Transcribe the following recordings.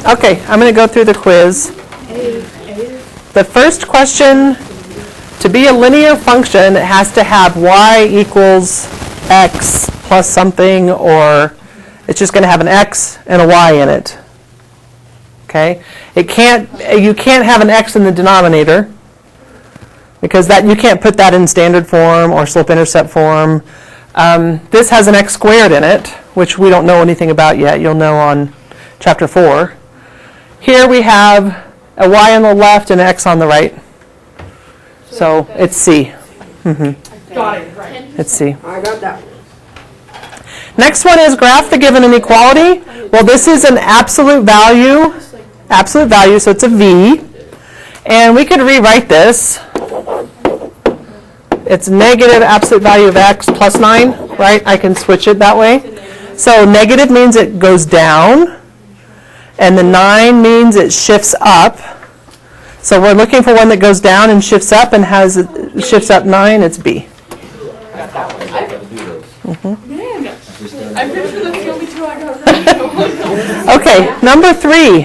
Okay, I'm going to go through the quiz. The first question, to be a linear function, it has to have y equals x plus something, or it's just going to have an x and a y in it. Okay? You can't have an x in the denominator, because that you can't put that in standard form or slope-intercept form. This has an x squared in it, which we don't know anything about yet. You'll know on chapter 4. Here we have a y on the left and an x on the right. So it's C. Got it, right. It's C. I got that one. Next one is graph the given inequality. Well, this is an absolute value, so it's a V. And we could rewrite this. It's negative absolute value of x plus 9, right? I can switch it that way. So negative means it goes down, and the 9 means it shifts up. So we're looking for one that goes down and shifts up and shifts up 9. It's B. Man, I'm pretty sure that's the only two I got right. Okay, number 3.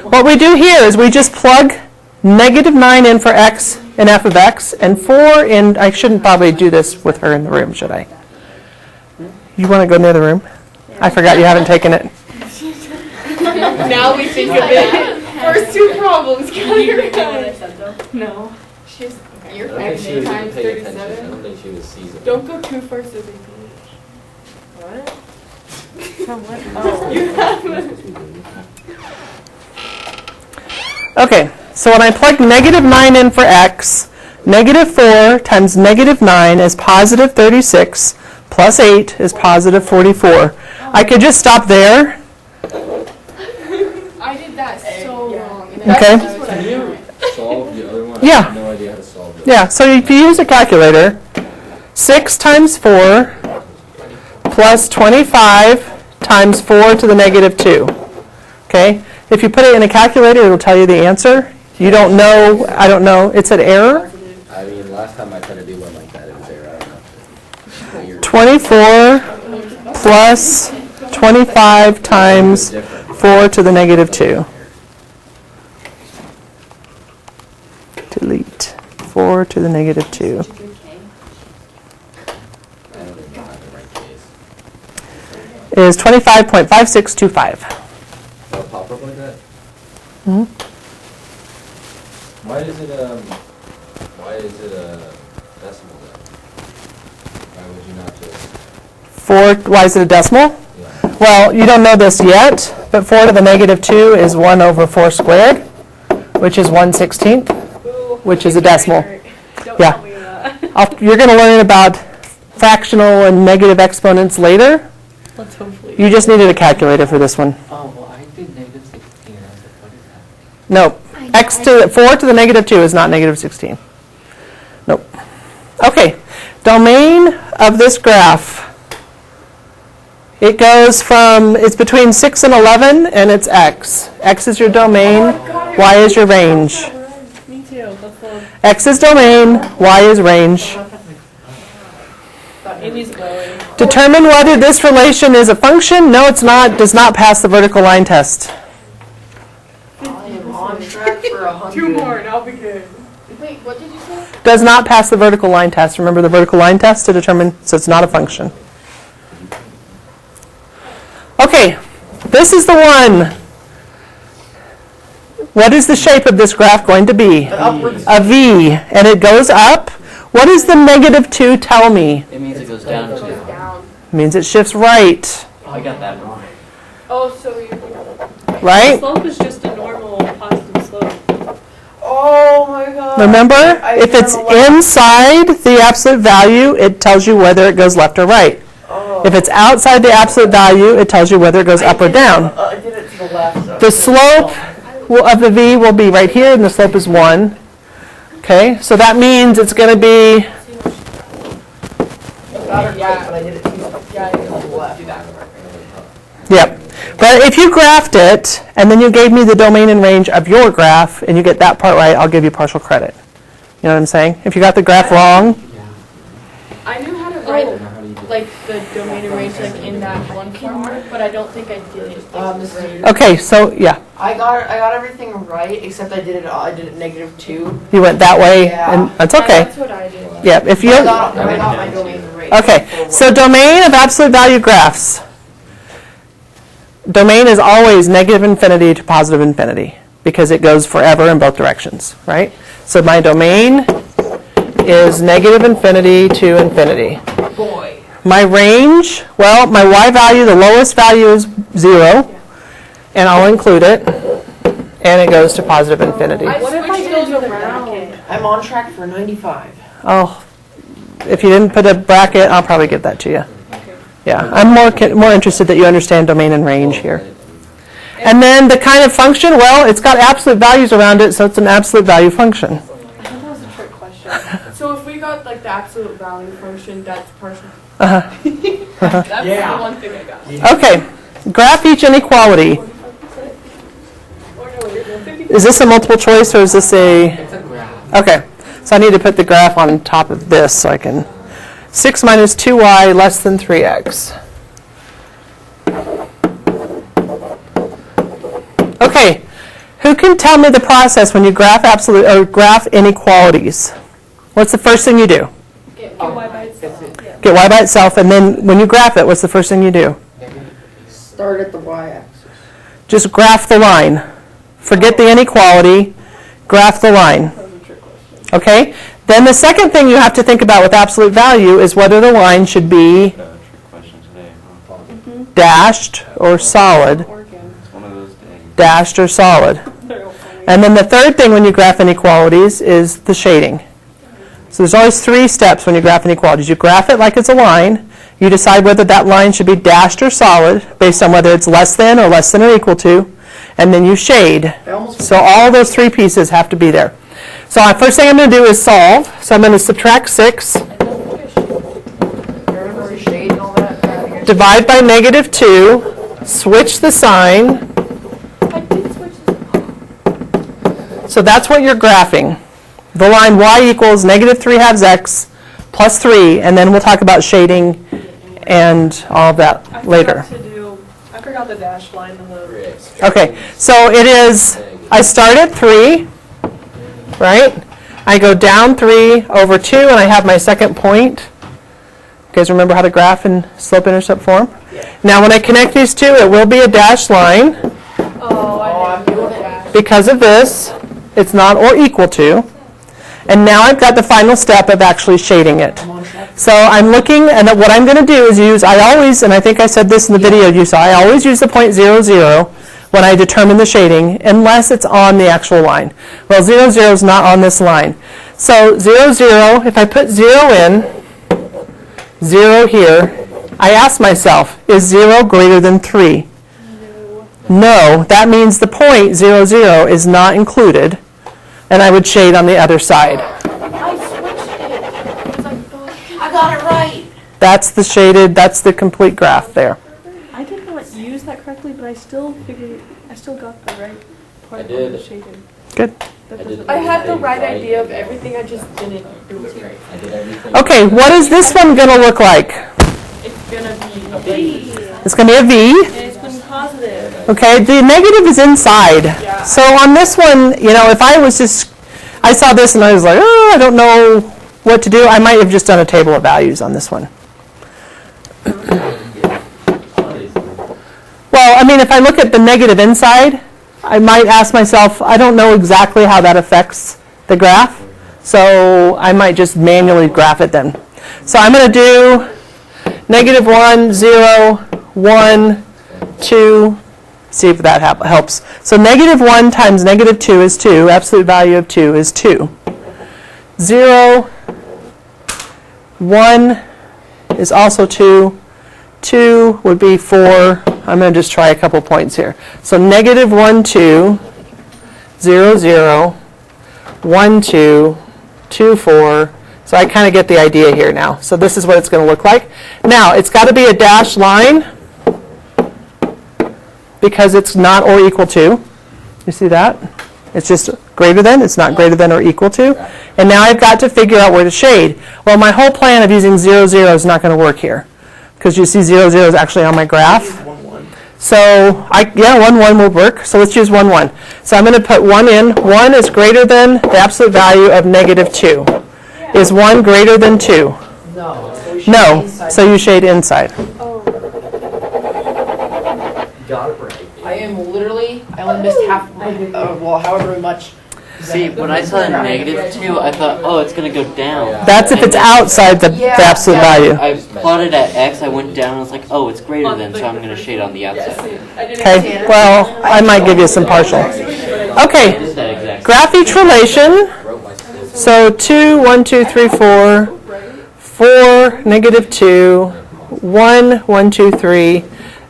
What we do here is we just plug negative 9 in for x in f of x, and 4 in, I shouldn't probably do this with her in the room, should I? You want to go near the room? I forgot you haven't taken it. Now we think of it. First two problems, No. She's, you're I don't think she was even times paying attention. I 37. don't think she was seasoned. Don't go too far so they What? Okay, so when I plug negative 9 in for x, negative 4 times negative 9 is positive 36, plus 8 is positive 44. I could just stop there. I did that so wrong. And Okay. that's just what I knew. Solve the other one? Yeah. I have no idea how to solve it. Yeah, so if you use a calculator, 6 times 4 plus 25 times 4 to the negative 2. Okay? If you put it in a calculator, it'll tell you the answer. You don't know, I don't know, it's an error. I mean, last time I tried to do one like that, it was there. I don't know. 24 plus 25 times 4 to the negative 2. Delete 4 to the negative 2. I don't even know how to write case. Is 25.5625. That'll pop up like that? Mm-hmm. Why is it a decimal then? Why would you not just? Why is it a decimal? Yeah. Well, you don't know this yet, but 4 to the negative 2 is 1 over 4 squared, which is 1/16, which is a decimal. Don't Yeah. tell me that. You're going to learn about fractional and negative exponents later. Let's hopefully. You just needed a calculator for this one. Oh, well, I did negative 16. I was like, what is happening? No, 4 to the negative 2 is not negative 16. Nope. Okay, domain of this graph. It goes from, it's between 6 and 11, and it's x. X is your domain, y is your range. Me too. That's the X is domain, y is range. Amy's glowing. Determine whether this relation is a function. No, it's not. Does not pass the vertical line test. I am on track for 100. 2 more and I'll be good. Wait, what did you say? Does not pass the vertical line test. Remember the vertical line test to determine, so it's not a function. Okay, this is the one. What is the shape of this graph going to be? A V, and it goes up. What does the negative 2 tell me? It means it goes down Goes to. down. It means it shifts right, Oh, I got that wrong. Oh, so you. right? Slope is just a normal positive slope. Oh my god. Remember, if it's inside the absolute value, it tells you whether it goes left or right. Oh. If it's outside the absolute value, it tells you whether it goes up or down. I did it to the left. So The slope of the V will be right here, and the slope is 1. Okay, so that means it's going to be, got her quick, but I did it to the left. yep. But if you graphed it, and then you gave me the domain and range of your graph, and you get that part right, I'll give you partial credit. You know what I'm saying? If you got the graph wrong, Yeah. I knew how to write I don't know how do you do like the domain and range like in that one form, but I don't think I did it. Okay, so, yeah, I got everything right, except I did it -2. you went that way, Yeah. and that's okay. That's what I did. Yeah, if you, I got my domain right. okay, so domain of absolute value graphs. Domain is always negative infinity to positive infinity, because it goes forever in both directions, right? So my domain is negative infinity to infinity. Boy. My range, well, my y value, the lowest value is 0, and I'll include it, and it goes to positive infinity. What if I did it around? I'm on track for 95. Oh, if you didn't put a bracket, I'll probably give that to you. Yeah, I'm more interested that you understand domain and range here. And then the kind of function, well, it's got absolute values around it, so it's an absolute value function. I think that was a trick question. So if we got like the absolute value function, that's partial. That's the one thing I got. Okay, graph each inequality. Is this a multiple choice or is this a... It's a graph. Okay, so I need to put the graph on top of this so I can... 6 minus 2y less than 3x. Okay, who can tell me the process when you graph absolute or graph inequalities? What's the first thing you do? Get y by itself. Get y by itself, and then when you graph it, what's the first thing you do? Start at the y-axis. Just graph the line. Forget the inequality, graph the line. Okay? Then the second thing you have to think about with absolute value is whether the line should be dashed or solid. Dashed or solid. And then the third thing when you graph inequalities is the shading. So there's always 3 steps when you graph inequalities. You graph it like it's a line. You decide whether that line should be dashed or solid based on whether it's less than or equal to. And then you shade. So all those 3 pieces have to be there. So the first thing I'm going to do is solve. So I'm going to subtract 6. Shade and all that. Divide by -2. Switch the sign. I did switch this. So that's what you're graphing. The line y equals -3/2 x plus 3, and then we'll talk about shading and all of that later. I forgot the dashed line in the... Okay, so it is, I start at 3, right? I go down 3 over 2, and I have my second point. You guys remember how to graph in slope-intercept form? Now when I connect these two, it will be a dashed line. Oh, I'm doing that. Because of this, it's not or equal to. And now I've got the final step of actually shading it. So I'm looking, and what I'm going to do is use, I always, and I think I said this in the video you saw, I always use the point 0, 0 when I determine the shading, unless it's on the actual line. Well, 0, 0 is not on this line. So 0, 0, if I put 0 in, 0 here, I ask myself, is 0 greater than 3? No, that means the point 0, 0 is not included, and I would shade on the other side. I switched it. Because I thought... I got it right. That's the shaded, that's the complete graph there. I did not use that correctly, but I still got the right part I of did. the shading. Good. I had the right idea of everything, I just didn't do it right. I did everything. Okay, what is this one going to look like? It's gonna be V. It's going to be a V. And it's gonna be positive. Okay, the negative is inside. Yeah. So on this one, you know, if I was just, I saw this and I was like, oh, I don't know what to do, I might have just done a table of values on this one. Well, I mean, if I look at the negative inside, I might ask myself, I don't know exactly how that affects the graph, so I might just manually graph it then. So I'm going to do -1, 0, 1, 2, see if that helps. So -1 times -2 is 2. Absolute value of 2 is 2. 0, 1 is also 2. 2 would be 4. I'm going to just try a couple points here. So -1, 2, 0, 0, 1, 2, 2, 4. So I kind of get the idea here now. So this is what it's going to look like. Now, it's got to be a dashed line because it's not or equal to. You see that? It's just greater than. It's not greater than or equal to. And now I've got to figure out where to shade. Well, my whole plan of using 0, 0 is not going to work here. because you see 0, 0 is actually on my graph. So, 1, 1 will work. So let's choose 1, 1. So I'm going to put 1 in. 1 is greater than the absolute value of negative 2. Is 1 greater than 2? No. No. So you shade inside. Got it right. I only missed half, however much. See, when I saw a -2, I thought, oh, it's going to go down. That's if it's outside the absolute value. I plotted at X, I went down, and I was like, oh, it's greater than, so I'm going to shade on the outside. Okay, well, I might give you some partial. Okay, Just that exact. graph each relation. So 2, 1, 2, 3, 4, 4, negative 2, 1, 1, 2, 3,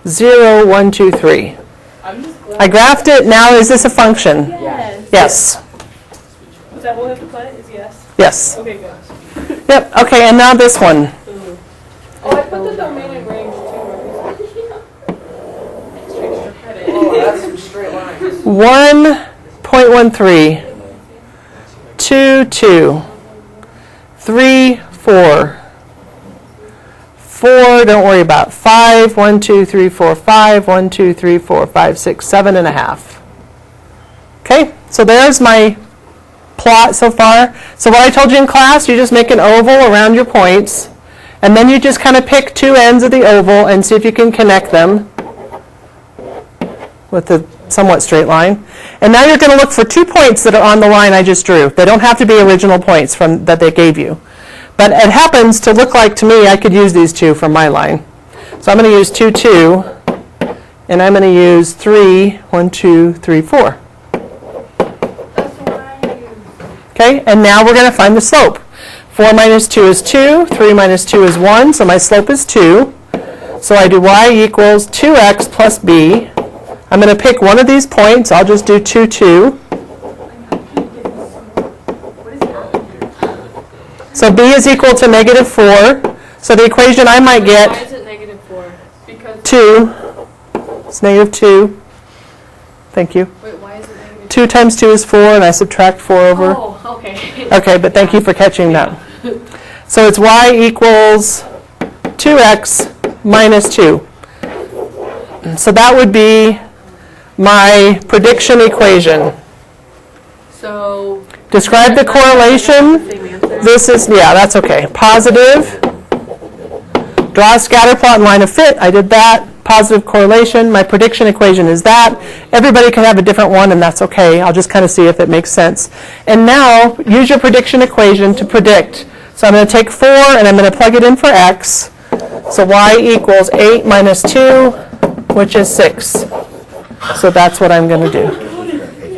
0, 1, 2, 3. I graphed it. Now, is this a function? Yes. Yes. Is that what we have to put? Is yes? Yes. Okay, good. Yep, okay, and now this one. Oh, I put the domain in range too. Oh, that's some straight lines. 1.13, 2, 2, 3, 4, 4, don't worry about, 5, 1, 2, 3, 4, 5, 1, 2, 3, 4, 5, 6, 7.5. Okay, so there's my plot so far. So what I told you in class, you just make an oval around your points, and then you just kind of pick two ends of the oval and see if you can connect them with a somewhat straight line. And now you're going to look for 2 points that are on the line I just drew. They don't have to be original points from that they gave you. But it happens to look like, to me, I could use these two from my line. So I'm going to use 2, 2, and I'm going to use 3, 1, 2, 3, 4. Okay, and now we're going to find the slope. 4 minus 2 is 2, 3 minus 2 is 1, so my slope is 2. So I do y equals 2x plus b. I'm going to pick one of these points. I'll just do 2, 2. So b is equal to negative 4. So the equation I might Why get, is it negative 4? Because 2. It's negative 2. Thank you. wait, why is it negative? 2 times 2 is 4, and I subtract 4 over. Oh, okay. Okay, but thank you for catching that. So it's y equals 2x minus 2. So that would be my prediction equation. So Describe the correlation. same answer. This is, yeah, that's okay. Positive. Draw a scatter plot and line of fit. I did that. Positive correlation. My prediction equation is that. Everybody can have a different one, and that's okay. I'll just kind of see if it makes sense. And now, use your prediction equation to predict. So I'm going to take 4, and I'm going to plug it in for x. So y equals 8 minus 2, which is 6. So that's what I'm going to do.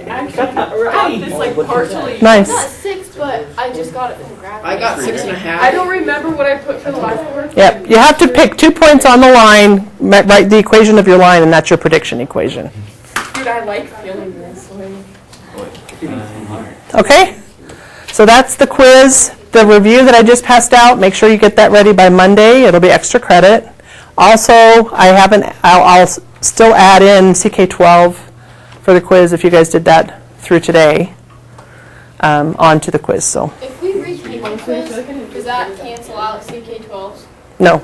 Actually, got this like partially. Nice. Not 6, but I just got it from gravity. I got 6.5. I don't remember what I put for the last part. Yep. You have to pick 2 points on the line, write the equation of your line, and that's your prediction equation. Dude, I like feeling this way. Okay? So that's the quiz. The review that I just passed out, make sure you get that ready by Monday. It'll be extra credit. Also, I'll still add in CK12 for the quiz if you guys did that through today onto the quiz. So If we retake the quiz, does that cancel out CK12s? no.